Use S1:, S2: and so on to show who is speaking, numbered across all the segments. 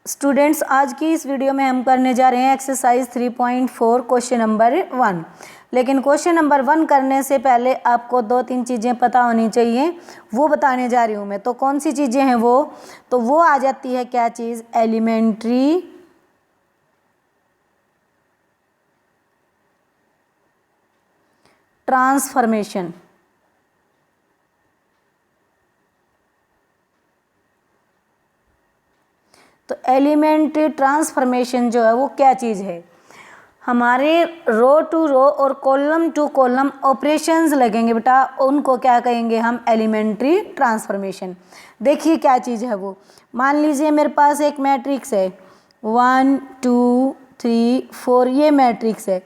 S1: Students, आज की इस वीडियो में हम करने जा रहे हैं एक्सरसाइज 3.4 क्वेश्चन नंबर 1। लेकिन क्वेश्चन नंबर 1 करने से पहले आपको 2-3 चीज़ें पता होनी चाहिए, वो बताने जा रही हूँ मैं। तो कौन सी चीज़ें हैं वो आ जाती है क्या चीज़, एलिमेंट्री ट्रांसफॉर्मेशन। तो एलिमेंट्री ट्रांसफॉर्मेशन जो है वो क्या चीज़ है, हमारे रो टू रो और कॉलम टू कॉलम ऑपरेशंस लगेंगे बेटा, उनको क्या कहेंगे हम, एलिमेंट्री ट्रांसफॉर्मेशन। देखिए क्या चीज़ है वो। मान लीजिए मेरे पास एक मैट्रिक्स है 1 2 3 4, ये मैट्रिक्स है।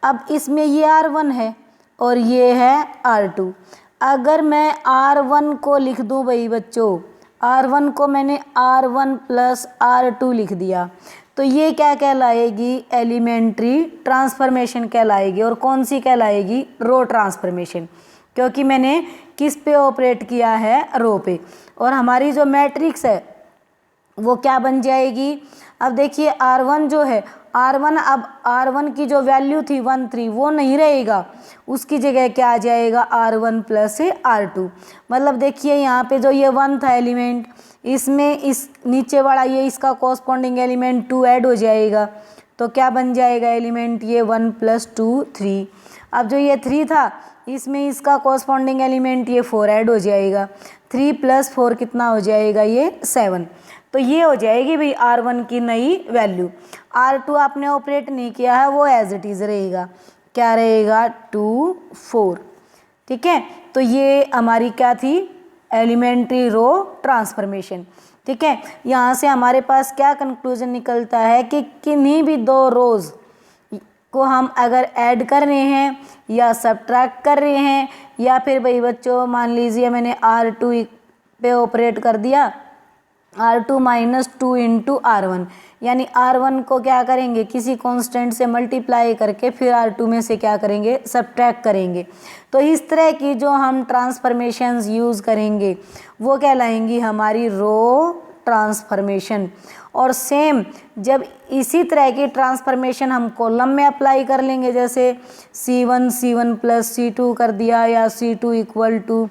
S1: अब इसमें ये R1 है और ये है R2। अगर मैं R1 को लिख दूँ भाई बच्चों, R1 को मैंने R1 प्लस R2 लिख दिया, तो ये क्या कहलाएगी, एलिमेंट्री ट्रांसफॉर्मेशन कहलाएगी। और कौन सी कहलाएगी, रो ट्रांसफॉर्मेशन, क्योंकि मैंने किस पे ऑपरेट किया है, रो पे। और हमारी जो मैट्रिक्स है वो क्या बन जाएगी। अब देखिए R1 जो है, R1 अब R1 की जो वैल्यू थी 1 3 वो नहीं रहेगा, उसकी जगह क्या आ जाएगा, R1 प्लस R2। मतलब देखिए यहाँ पे जो ये 1 था एलिमेंट, इसमें इस नीचे वाला ये इसका कॉरस्पॉन्डिंग एलिमेंट 2 ऐड हो जाएगा, तो क्या बन जाएगा एलिमेंट, ये 1 प्लस 2 3। अब जो ये 3 था, इसमें इसका कॉरस्पॉन्डिंग एलिमेंट ये 4 ऐड हो जाएगा, 3 प्लस 4 कितना हो जाएगा, ये 7। तो ये हो जाएगी भाई R1 की नई वैल्यू। R2 आपने ऑपरेट नहीं किया है, वो एज इट इज़ रहेगा, क्या रहेगा, 2 4। ठीक है, तो ये हमारी क्या थी, एलिमेंट्री रो ट्रांसफॉर्मेशन। ठीक है, यहाँ से हमारे पास क्या कंक्लूजन निकलता है कि किन्हीं भी दो रोज़ को हम अगर ऐड कर रहे हैं या सब्ट्रैक्ट कर रहे हैं, या फिर भाई बच्चों मान लीजिए मैंने R2 पे ऑपरेट कर दिया, R2 माइनस 2 इंटू R1, यानी R1 को क्या करेंगे, किसी कांस्टेंट से मल्टीप्लाई करके फिर R2 में से क्या करेंगे, सब्ट्रैक्ट करेंगे। तो इस तरह की जो हम ट्रांसफॉर्मेशंस यूज़ करेंगे वो कहलाएंगी हमारी रो ट्रांसफॉर्मेशन। और सेम जब इसी तरह की ट्रांसफॉर्मेशन हम कॉलम में अप्लाई कर लेंगे, जैसे C1 प्लस C2 कर दिया, या C2 equal to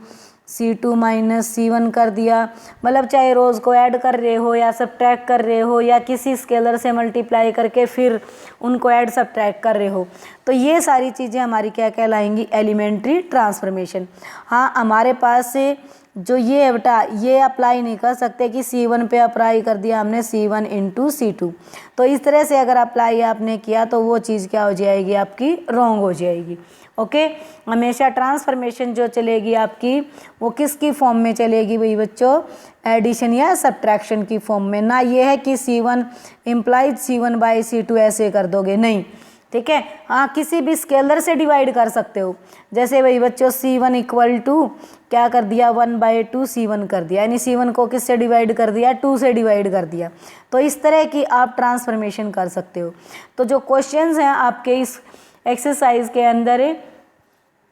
S1: C2 minus C1 कर दिया, मतलब चाहे रोज़ को ऐड कर रहे हो या सब्ट्रैक्ट कर रहे हो या किसी स्केलर से मल्टीप्लाई करके फिर उनको ऐड सब्ट्रैक्ट कर रहे हो, तो ये सारी चीज़ें हमारी क्या कहलाएंगी, एलिमेंट्री ट्रांसफॉर्मेशन। हाँ, हमारे पास से जो ये है बेटा, ये अप्लाई नहीं कर सकते कि C1 पे अप्लाई कर दिया हमने C1 इंटू C2। तो इस तरह से अगर अप्लाई आपने किया तो वो चीज़ क्या हो जाएगी, आपकी रॉन्ग हो जाएगी। ओके, हमेशा ट्रांसफॉर्मेशन जो चलेगी आपकी वो किसकी फॉर्म में चलेगी भाई बच्चों, एडिशन या सब्ट्रैक्शन की फॉर्म में। ना ये है कि C1 implies C1 by C2 ऐसे कर दोगे, नहीं। ठीक है, हाँ, किसी भी स्केलर से डिवाइड कर सकते हो, जैसे भाई बच्चों C1 इक्वल टू क्या कर दिया, 1/2 C1 कर दिया, यानी C1 को किससे डिवाइड कर दिया, 2 से डिवाइड कर दिया। तो इस तरह की आप ट्रांसफॉर्मेशन कर सकते हो। तो जो क्वेश्चंस हैं आपके इस एक्सरसाइज के अंदर,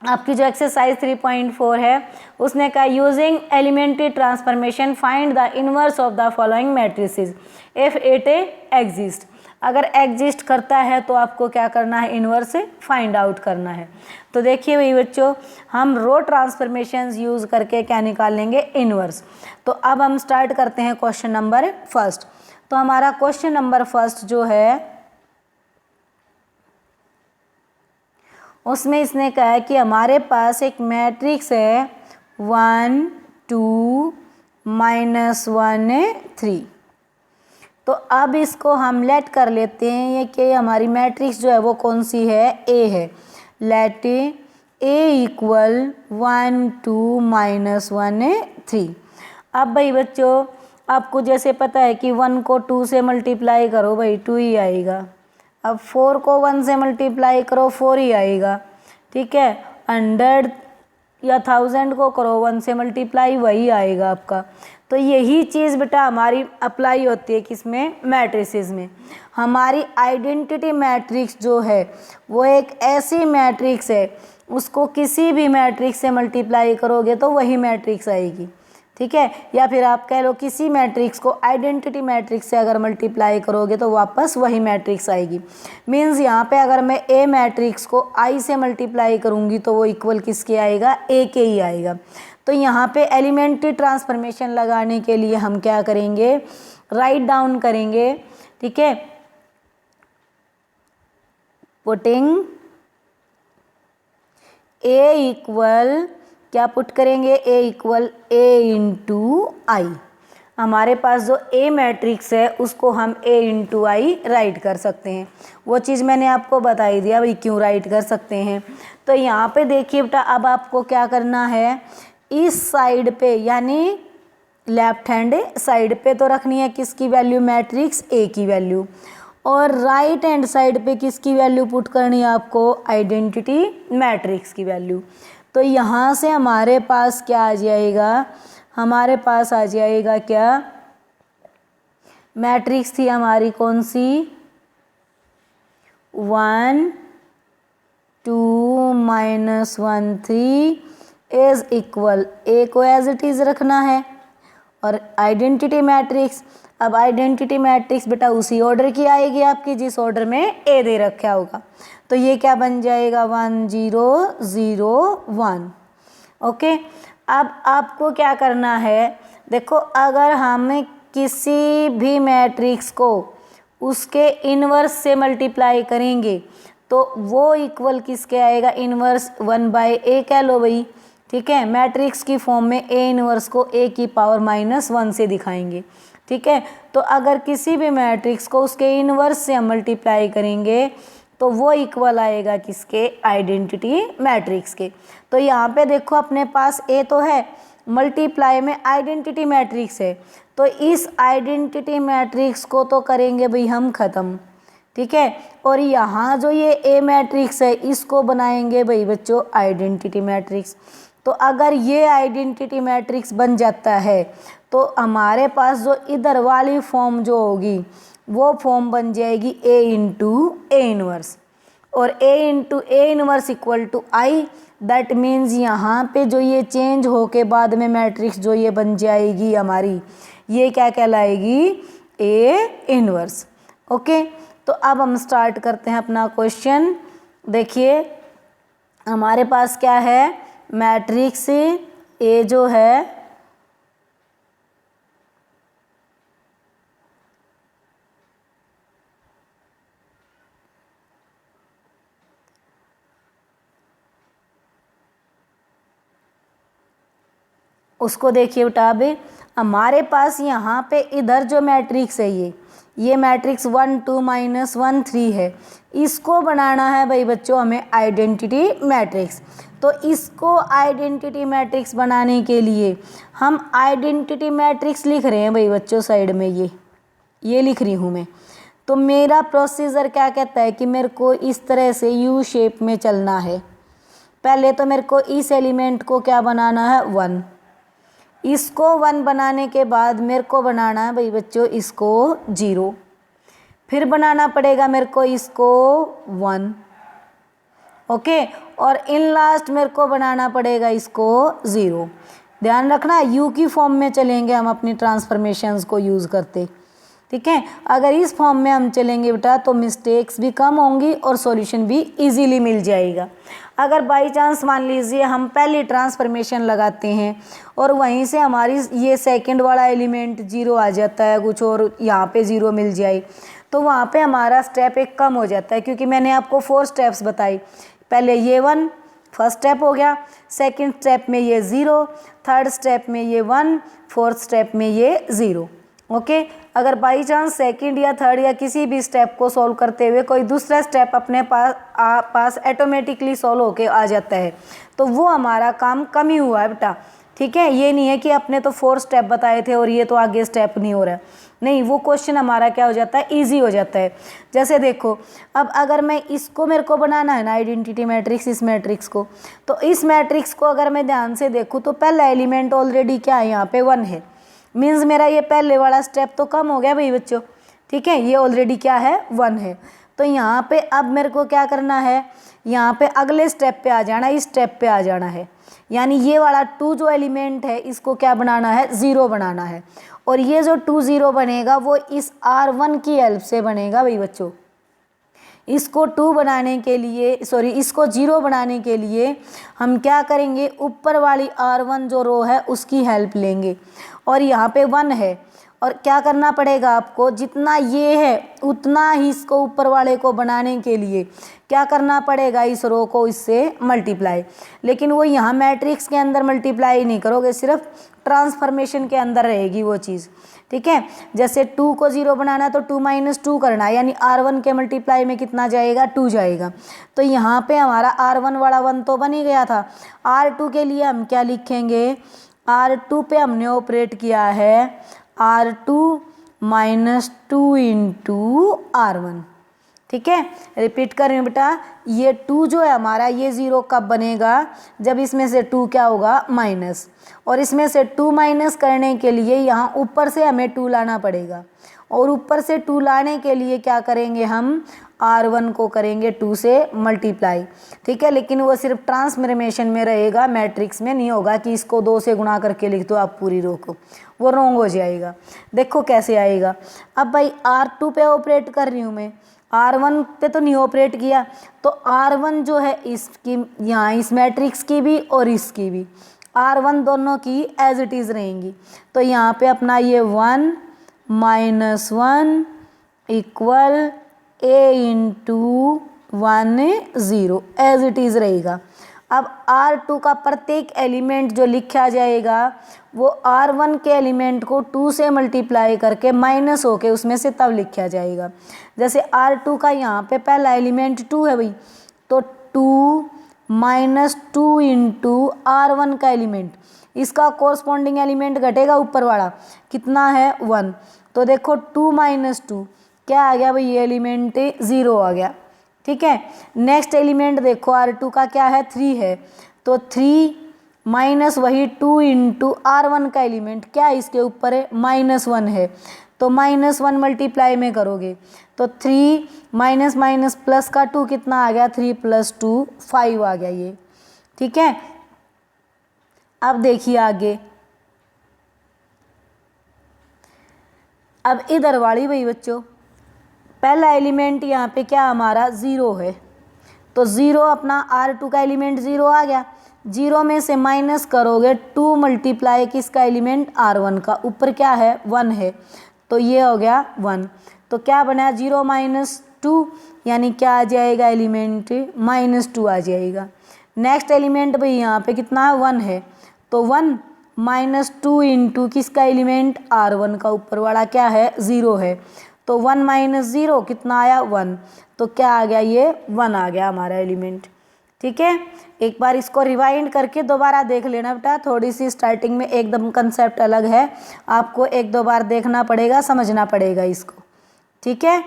S1: आपकी जो एक्सरसाइज 3.4 है उसने कहा, using elementary transformation find the inverse of the following matrices if it exist. अगर एग्जिस्ट करता है तो आपको क्या करना है, इनवर्स से फाइंड आउट करना है। तो देखिए भाई बच्चों, हम रो ट्रांसफॉर्मेशंस यूज़ करके क्या निकाल लेंगे, इनवर्स। तो अब हम स्टार्ट करते हैं क्वेश्चन नंबर फर्स्ट। तो हमारा क्वेश्चन नंबर फर्स्ट जो है उसमें इसने कहा है कि हमारे पास एक मैट्रिक्स है 1 2 -1 3। तो अब इसको हम लेट कर लेते हैं ये कि हमारी मैट्रिक्स जो है वो कौन सी है, ए है। लेट ए इक्वल 1 2 -1 3। अब भाई बच्चों आपको जैसे पता है कि 1 को 2 से मल्टीप्लाई करो भाई 2 ही आएगा, अब 4 को 1 से मल्टीप्लाई करो 4 ही आएगा। ठीक है, 100 या 1000 को करो 1 से मल्टीप्लाई, वही आएगा आपका। तो यही चीज़ बेटा हमारी अप्लाई होती है किसमें, मैट्रिसेस में। हमारी आइडेंटिटी मैट्रिक्स जो है वो एक ऐसी मैट्रिक्स है, उसको किसी भी मैट्रिक्स से मल्टीप्लाई करोगे तो वही मैट्रिक्स आएगी। ठीक है। या फिर आप कह लो किसी मैट्रिक्स को आइडेंटिटी मैट्रिक्स से अगर मल्टीप्लाई करोगे तो वापस वही मैट्रिक्स आएगी। मीन्स यहाँ पे अगर मैं ए मैट्रिक्स को आई से मल्टीप्लाई करूँगी तो वो इक्वल किसके आएगा, ए के ही आएगा। तो यहाँ पे एलिमेंट्री ट्रांसफॉर्मेशन लगाने के लिए हम क्या करेंगे, राइट डाउन करेंगे, ठीक है। पुटिंग ए इक्वल, क्या पुट करेंगे, ए इक्वल ए इंटू आई। हमारे पास जो ए मैट्रिक्स है उसको हम ए इंटू आई राइट कर सकते हैं। वो चीज़ मैंने आपको बताई दिया भाई क्यों राइट कर सकते हैं। तो यहाँ पे देखिए बेटा, अब आपको क्या करना है, इस साइड पे यानी लेफ्ट हैंड साइड पे तो रखनी है किसकी वैल्यू, मैट्रिक्स ए की वैल्यू, और राइट हैंड साइड पे किसकी वैल्यू पुट करनी है आपको, आइडेंटिटी मैट्रिक्स की वैल्यू। तो यहाँ से हमारे पास क्या आ जाएगा, हमारे पास आ जाएगा क्या, मैट्रिक्स थी हमारी कौन सी, 1 2 -1 3 इज इक्वल, ए को एज इट इज़ रखना है, और आइडेंटिटी मैट्रिक्स। अब आइडेंटिटी मैट्रिक्स बेटा उसी ऑर्डर की आएगी आपकी जिस ऑर्डर में ए दे रखा होगा। तो ये क्या बन जाएगा, 1 0 0 1। ओके। अब आपको क्या करना है, देखो अगर हम किसी भी मैट्रिक्स को उसके इन्वर्स से मल्टीप्लाई करेंगे तो वो इक्वल किसके आएगा, इन्वर्स 1/a कह लो भाई, ठीक है। मैट्रिक्स की फॉर्म में ए इन्वर्स को a की पावर -1 से दिखाएंगे, ठीक है। तो अगर किसी भी मैट्रिक्स को उसके इन्वर्स से हम मल्टीप्लाई करेंगे तो वो इक्वल आएगा किसके, आइडेंटिटी मैट्रिक्स के। तो यहाँ पे देखो अपने पास ए तो है, मल्टीप्लाई में आइडेंटिटी मैट्रिक्स है, तो इस आइडेंटिटी मैट्रिक्स को तो करेंगे भाई हम ख़त्म, ठीक है। और यहाँ जो ये ए मैट्रिक्स है इसको बनाएंगे भाई बच्चों आइडेंटिटी मैट्रिक्स। तो अगर ये आइडेंटिटी मैट्रिक्स बन जाता है तो हमारे पास जो इधर वाली फॉर्म जो होगी वो फॉर्म बन जाएगी ए इंटू ए इनवर्स, और A into A inverse equal to I. That means यहाँ पे जो ये चेंज हो के बाद में मैट्रिक्स जो ये बन जाएगी हमारी, ये क्या कहलाएगी, ए इनवर्स। ओके। तो अब हम स्टार्ट करते हैं अपना क्वेश्चन। देखिए हमारे पास क्या है, मैट्रिक्स ए जो है उसको देखिए बेटा, अब हमारे पास यहाँ पे इधर जो मैट्रिक्स है ये मैट्रिक्स 1 2 -1 3 है, इसको बनाना है भाई बच्चों हमें आइडेंटिटी मैट्रिक्स। तो इसको आइडेंटिटी मैट्रिक्स बनाने के लिए हम आइडेंटिटी मैट्रिक्स लिख रहे हैं भाई बच्चों, साइड में ये लिख रही हूँ मैं। तो मेरा प्रोसीजर क्या कहता है कि मेरे को इस तरह से यू शेप में चलना है। पहले तो मेरे को इस एलिमेंट को क्या बनाना है, 1। इसको 1 बनाने के बाद मेरे को बनाना है भाई बच्चों इसको 0, फिर बनाना पड़ेगा मेरे को इसको 1, ओके, और इन लास्ट मेरे को बनाना पड़ेगा इसको 0। ध्यान रखना यू की फॉर्म में चलेंगे हम अपनी ट्रांसफॉर्मेशंस को यूज़ करते, ठीक है। अगर इस फॉर्म में हम चलेंगे बेटा तो मिस्टेक्स भी कम होंगी और सॉल्यूशन भी इजीली मिल जाएगा। अगर बाई चांस मान लीजिए हम पहली ट्रांसफॉर्मेशन लगाते हैं और वहीं से हमारी ये सेकंड वाला एलिमेंट 0 आ जाता है कुछ और यहाँ पे 0 मिल जाए, तो वहाँ पे हमारा स्टेप एक कम हो जाता है, क्योंकि मैंने आपको 4 स्टेप्स बताई। पहले ये 1 फर्स्ट स्टेप हो गया, सेकंड स्टेप में ये 0, थर्ड स्टेप में ये 1, फोर्थ स्टेप में ये 0, ओके। अगर बाई चांस सेकंड या थर्ड या किसी भी स्टेप को सॉल्व करते हुए कोई दूसरा स्टेप अपने पास ऑटोमेटिकली सॉल्व होके आ जाता है तो वो हमारा काम कम ही हुआ है बेटा, ठीक है। ये नहीं है कि अपने तो 4 स्टेप बताए थे और ये तो आगे स्टेप नहीं हो रहा है, नहीं, वो क्वेश्चन हमारा क्या हो जाता है, ईजी हो जाता है। जैसे देखो अब अगर मैं इसको मेरे को बनाना है ना आइडेंटिटी मैट्रिक्स, इस मैट्रिक्स को, तो इस मैट्रिक्स को अगर मैं ध्यान से देखूँ तो पहला एलिमेंट ऑलरेडी क्या है, यहाँ पे 1 है। मीन्स मेरा ये पहले वाला स्टेप तो कम हो गया भाई बच्चों, ठीक है। ये ऑलरेडी क्या है, 1 है। तो यहाँ पे अब मेरे को क्या करना है, यहाँ पे अगले स्टेप पे आ जाना, इस स्टेप पे आ जाना है। यानी ये वाला 2 जो एलिमेंट है इसको क्या बनाना है, 0 बनाना है। और ये जो 2 0 बनेगा वो इस R1 की हेल्प से बनेगा भाई बच्चों। इसको 2 बनाने के लिए, सॉरी इसको 0 बनाने के लिए हम क्या करेंगे, ऊपर वाली R1 जो रो है उसकी हेल्प लेंगे। और यहाँ पे 1 है, और क्या करना पड़ेगा आपको, जितना ये है उतना ही इसको ऊपर वाले को बनाने के लिए क्या करना पड़ेगा, इस रो को इससे मल्टीप्लाई। लेकिन वो यहाँ मैट्रिक्स के अंदर मल्टीप्लाई नहीं करोगे, सिर्फ ट्रांसफॉर्मेशन के अंदर रहेगी वो चीज़, ठीक है। जैसे 2 को 0 बनाना तो 2 - 2 करना है, यानी R1 के मल्टीप्लाई में कितना जाएगा, 2 जाएगा। तो यहाँ पे हमारा R1 वाला 1 तो बन ही गया था। R2 के लिए हम क्या लिखेंगे, R2 पे हमने ऑपरेट किया है R2 - 2 × R1, ठीक है। रिपीट कर रही हूँ बेटा, ये 2 जो है हमारा ये 0 कब बनेगा, जब इसमें से 2 क्या होगा, माइनस। और इसमें से 2 माइनस करने के लिए यहाँ ऊपर से हमें 2 लाना पड़ेगा, और ऊपर से 2 लाने के लिए क्या करेंगे, हम R1 को करेंगे 2 से मल्टीप्लाई, ठीक है। लेकिन वो सिर्फ ट्रांसफॉर्मेशन में रहेगा, मैट्रिक्स में नहीं होगा कि इसको 2 से गुणा करके लिख दो आप पूरी रो को, वो रॉन्ग हो जाएगा। देखो कैसे आएगा। अब भाई R2 पे ऑपरेट कर रही हूँ मैं, R1 पे तो नहीं ऑपरेट किया, तो R1 जो है इसकी यहाँ इस मैट्रिक्स की भी और इसकी भी, R1 दोनों की एज इट इज़ रहेंगी। तो यहाँ पे अपना ये 1 - 1 equal A × 1 0 as it is रहेगा। अब R2 का प्रत्येक एलिमेंट जो लिखा जाएगा वो R1 के एलिमेंट को 2 से मल्टीप्लाई करके माइनस होके उसमें से तब लिखा जाएगा। जैसे R2 का यहाँ पे पहला एलिमेंट 2 है भाई, तो 2 - 2 × R1 का एलिमेंट, इसका कोरस्पॉन्डिंग एलिमेंट घटेगा ऊपर वाला, कितना है, 1। तो देखो 2 - 2 क्या आ गया भाई, ये एलिमेंट 0 आ गया, ठीक है। नेक्स्ट एलिमेंट देखो R2 का क्या है, 3 है, तो 3 माइनस वही 2 × R1 का एलिमेंट क्या है, इसके ऊपर है, -1 है, तो -1 मल्टीप्लाई में करोगे तो 3 माइनस माइनस प्लस का 2 कितना आ गया, 3 + 2 5 आ गया ये, ठीक है। अब देखिए आगे, अब इधर वाली भाई बच्चों, पहला एलिमेंट यहाँ पे क्या हमारा 0 है, तो 0 अपना R2 का एलिमेंट 0 आ गया। 0 में से माइनस करोगे 2 मल्टीप्लाई किसका एलिमेंट, R1 का, ऊपर क्या है, 1 है, तो ये हो गया 1। तो क्या बना, 0 - 2, यानी क्या आ जाएगा एलिमेंट, -2 आ जाएगा। नेक्स्ट एलिमेंट भाई यहाँ पे कितना है, 1 है, तो 1 - 2 × किसका एलिमेंट, R1 का, ऊपर वाला क्या है, 0 है, तो 1 - 0 कितना आया, 1। तो क्या आ गया, ये 1 आ गया हमारा एलिमेंट, ठीक है। एक बार इसको रिवाइंड करके दोबारा देख लेना बेटा, थोड़ी सी स्टार्टिंग में एकदम कंसेप्ट अलग है, आपको 1-2 बार देखना पड़ेगा, समझना पड़ेगा इसको, ठीक है।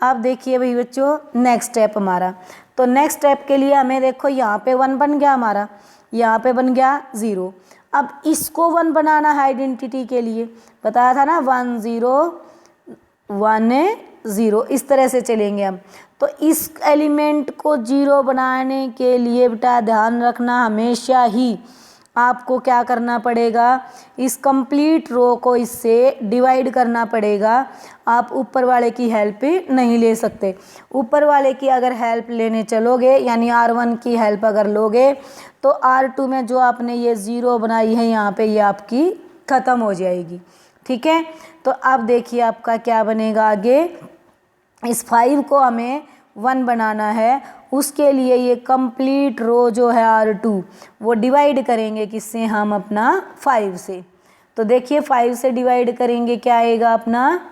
S1: अब देखिए भाई बच्चों नेक्स्ट स्टेप हमारा, तो नेक्स्ट स्टेप के लिए हमें देखो यहाँ पे 1 बन गया हमारा, यहाँ पे बन गया 0। अब इसको 1 बनाना है आइडेंटिटी के लिए, बताया था ना 1 0 1 0, इस तरह से चलेंगे हम। तो इस एलिमेंट को 0 बनाने के लिए बेटा ध्यान रखना, हमेशा ही आपको क्या करना पड़ेगा, इस कंप्लीट रो को इससे डिवाइड करना पड़ेगा। आप ऊपर वाले की हेल्प नहीं ले सकते। ऊपर वाले की अगर हेल्प लेने चलोगे, यानी R1 की हेल्प अगर लोगे, तो R2 में जो आपने ये 0 बनाई है यहाँ पे, ये आपकी ख़त्म हो जाएगी, ठीक है। तो अब देखिए आपका क्या बनेगा आगे, इस 5 को हमें 1 बनाना है, उसके लिए ये कंप्लीट रो जो है R2 वो डिवाइड करेंगे किससे, हम अपना 5 से। तो देखिए 5 से डिवाइड करेंगे, क्या आएगा अपना,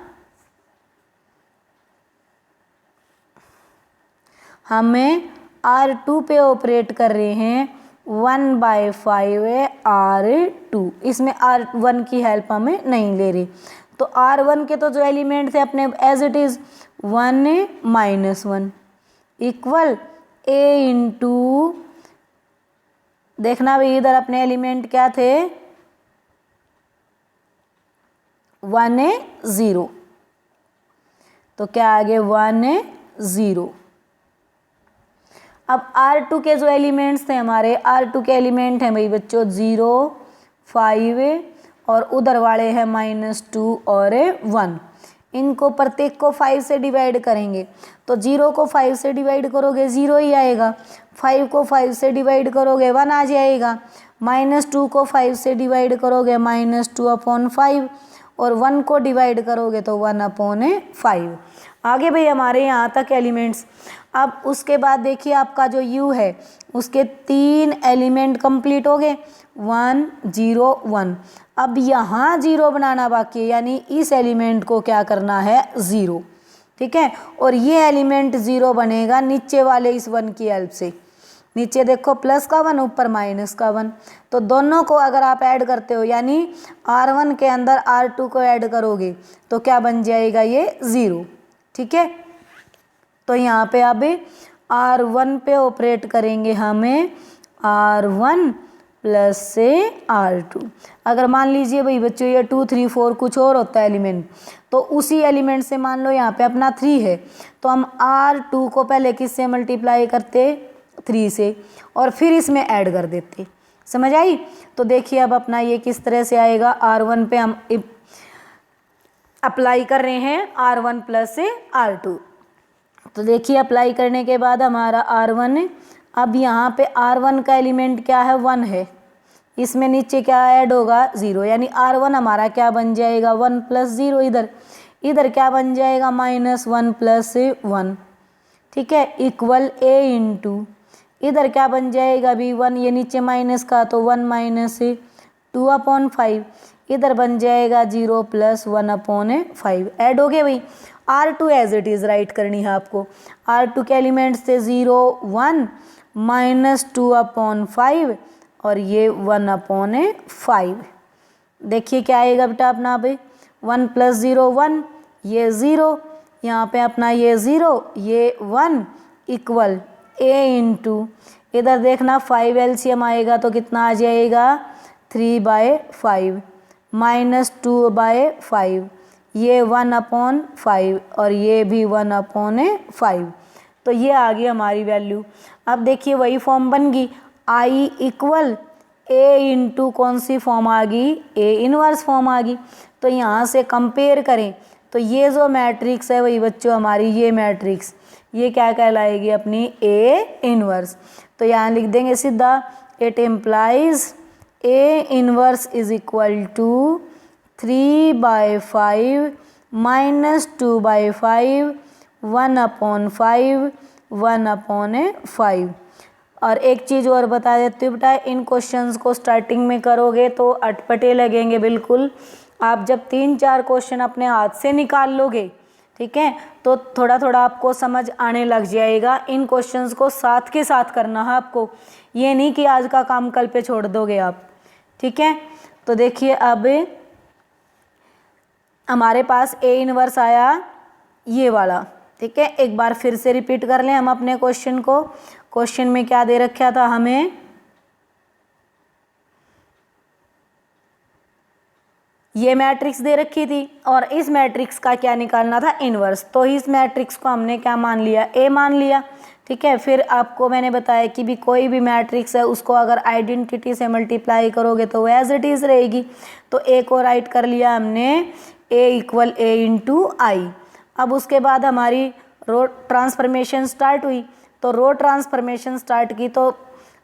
S1: हमें R2 पे ऑपरेट कर रहे हैं 1/5 R2, इसमें R1 की हेल्प हमें नहीं ले रही। तो R1 के तो जो एलिमेंट थे अपने as it is 1 - 1 equal A × देखना भाई इधर अपने एलिमेंट क्या थे, 1 0, तो क्या आ गया 1 0। अब R2 के जो एलिमेंट्स थे हमारे, R2 के एलिमेंट हैं भाई बच्चों 0, 5 और उधर वाले हैं -2 और 1। इनको प्रत्येक को 5 से डिवाइड करेंगे तो 0 को 5 से डिवाइड करोगे 0 ही आएगा, 5 को 5 से डिवाइड करोगे 1 आ जाएगा, -2 को 5 से डिवाइड करोगे -2/5 और 1 को डिवाइड करोगे तो 1/5। आगे भाई हमारे यहाँ तक एलिमेंट्स। अब उसके बाद देखिए आपका जो U है उसके 3 एलिमेंट कंप्लीट हो गए, 1 0 1। अब यहाँ 0 बनाना बाकी है, यानी इस एलिमेंट को क्या करना है 0, ठीक है। और ये एलिमेंट 0 बनेगा नीचे वाले इस 1 की हेल्प से। नीचे देखो प्लस का 1 ऊपर माइनस का 1, तो दोनों को अगर आप ऐड करते हो यानी R1 के अंदर R2 को ऐड करोगे तो क्या बन जाएगा ये 0, ठीक है। तो यहाँ पे अब R1 पे ऑपरेट करेंगे हमें R1 प्लस से R2। अगर मान लीजिए भाई बच्चों ये 2 3 4 कुछ और होता है एलिमेंट, तो उसी एलिमेंट से मान लो यहाँ पे अपना 3 है तो हम R2 को पहले किससे मल्टीप्लाई करते 3 से और फिर इसमें ऐड कर देते। समझ आई? तो देखिए अब अपना ये किस तरह से आएगा, R1 पे हम अप्लाई कर रहे हैं R1 प्लस से R2। तो देखिए अप्लाई करने के बाद हमारा R1, अब यहाँ पे R1 का एलिमेंट क्या है 1 है, इसमें नीचे क्या ऐड होगा 0, यानी R1 हमारा क्या बन जाएगा 1 प्लस 0, इधर क्या बन जाएगा -1 प्लस 1, ठीक है, इक्वल A इंटू इधर क्या बन जाएगा अभी 1, ये नीचे माइनस का तो 1 माइनस 2/5, इधर बन जाएगा 0 प्लस 1/5। ऐड हो गए भाई। R2 as it is right करनी है आपको। R2 के एलिमेंट्स थे 0 1 -2/5 और ये 1/5। देखिए क्या आएगा बेटा अपना अभी 1 + 0 1, ये 0, यहाँ पे अपना ये 0 ये 1 इक्वल A इंटू इधर देखना 5 LCM आएगा तो कितना आ जाएगा 3/5 -2/5, ये 1/5 और ये भी 1/5। तो ये आ गई हमारी वैल्यू। अब देखिए वही फॉर्म बन गई, I इक्वल A इंटू कौन सी फॉर्म आ गई, A इनवर्स फॉर्म आ गई। तो यहाँ से कंपेयर करें तो ये जो मैट्रिक्स है वही बच्चों हमारी ये मैट्रिक्स, ये क्या कहलाएगी अपनी A इनवर्स। तो यहाँ लिख देंगे सीधा, it implies A inverse is equal to 3/5 -2/5 1/5 1/5। और एक चीज़ और बता देती हूँ बेटा, इन क्वेश्चंस को स्टार्टिंग में करोगे तो अटपटे लगेंगे बिल्कुल। आप जब 3-4 क्वेश्चन अपने हाथ से निकाल लोगे, ठीक है, तो थोड़ा थोड़ा आपको समझ आने लग जाएगा। इन क्वेश्चंस को साथ के साथ करना है आपको, ये नहीं कि आज का काम कल पे छोड़ दोगे आप, ठीक है। तो देखिए अब हमारे पास A इनवर्स आया ये वाला, ठीक है। एक बार फिर से रिपीट कर लें हम अपने क्वेश्चन को। क्वेश्चन में क्या दे रखा था हमें, ये मैट्रिक्स दे रखी थी और इस मैट्रिक्स का क्या निकालना था इनवर्स। तो इस मैट्रिक्स को हमने क्या मान लिया, A मान लिया, ठीक है। फिर आपको मैंने बताया कि भी कोई भी मैट्रिक्स है उसको अगर आइडेंटिटी से मल्टीप्लाई करोगे तो वो एज इट इज़ रहेगी। तो A को राइट कर लिया हमने A इक्वल A इंटू आई। अब उसके बाद हमारी रो ट्रांसफॉर्मेशन स्टार्ट हुई। तो रो ट्रांसफॉर्मेशन स्टार्ट की तो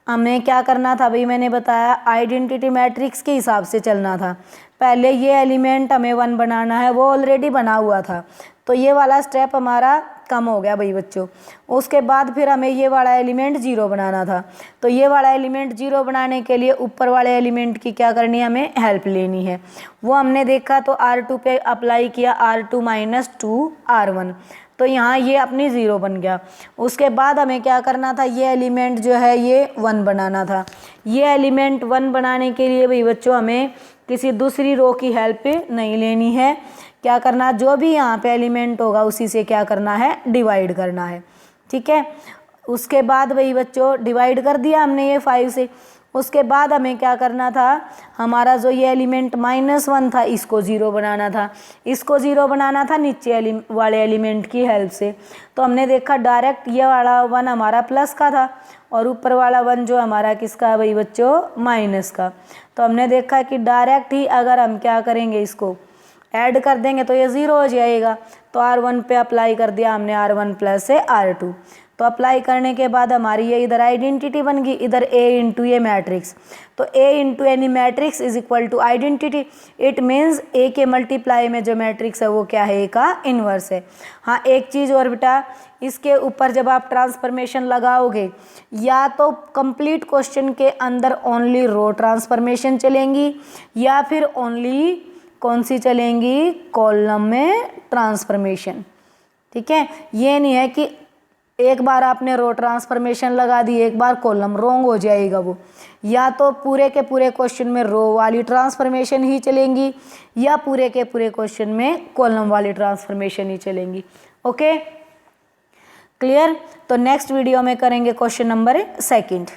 S1: हमें क्या करना था भाई, मैंने बताया आइडेंटिटी मैट्रिक्स के हिसाब से चलना था। पहले ये एलिमेंट हमें 1 बनाना है, वो ऑलरेडी बना हुआ था, तो ये वाला स्टेप हमारा कम हो गया भाई बच्चों। उसके बाद फिर हमें ये वाला एलिमेंट 0 बनाना था। तो ये वाला एलिमेंट 0 बनाने के लिए ऊपर वाले एलिमेंट की क्या करनी है, हमें हेल्प लेनी है। वो हमने देखा तो R2 पे अप्लाई किया, R2 - 2 R1, तो यहाँ ये अपनी 0 बन गया। उसके बाद हमें क्या करना था, ये एलिमेंट जो है ये 1 बनाना था। ये एलिमेंट 1 बनाने के लिए भाई बच्चों हमें किसी दूसरी रो की हेल्प नहीं लेनी है। क्या करना, जो भी यहाँ पे एलिमेंट होगा उसी से क्या करना है, डिवाइड करना है, ठीक है। उसके बाद भाई बच्चों डिवाइड कर दिया हमने ये 5 से। उसके बाद हमें क्या करना था, हमारा जो ये एलिमेंट -1 था इसको 0 बनाना था, इसको 0 बनाना था नीचे वाले एलिमेंट की हेल्प से। तो हमने देखा डायरेक्ट ये वाला 1 हमारा प्लस का था और ऊपर वाला 1 जो हमारा किसका है भाई बच्चों, माइनस का। तो हमने देखा कि डायरेक्ट ही अगर हम क्या करेंगे, इसको ऐड कर देंगे तो ये 0 हो जाएगा। तो R1 पे अप्लाई कर दिया हमने, R1 प्लस है R2। तो अप्लाई करने के बाद हमारी ये इधर आइडेंटिटी बन गई, इधर A इंटू ए मैट्रिक्स। तो A into any matrix is equal to identity. It means A के मल्टीप्लाई में जो मैट्रिक्स है वो क्या है, A का इन्वर्स है। हाँ एक चीज़ और बेटा, इसके ऊपर जब आप ट्रांसफॉर्मेशन लगाओगे, या तो कंप्लीट क्वेश्चन के अंदर ओनली रो ट्रांसफॉर्मेशन चलेंगी या फिर ओनली कौन सी चलेंगी, कॉलम में ट्रांसफॉर्मेशन। ठीक है, ये नहीं है कि एक बार आपने रो ट्रांसफॉर्मेशन लगा दी, एक बार कॉलम, रोंग हो जाएगा वो। या तो पूरे के पूरे क्वेश्चन में रो वाली ट्रांसफॉर्मेशन ही चलेंगी या पूरे के पूरे क्वेश्चन में कॉलम वाली ट्रांसफॉर्मेशन ही चलेंगी। Okay clear. तो नेक्स्ट वीडियो में करेंगे क्वेश्चन नंबर 2।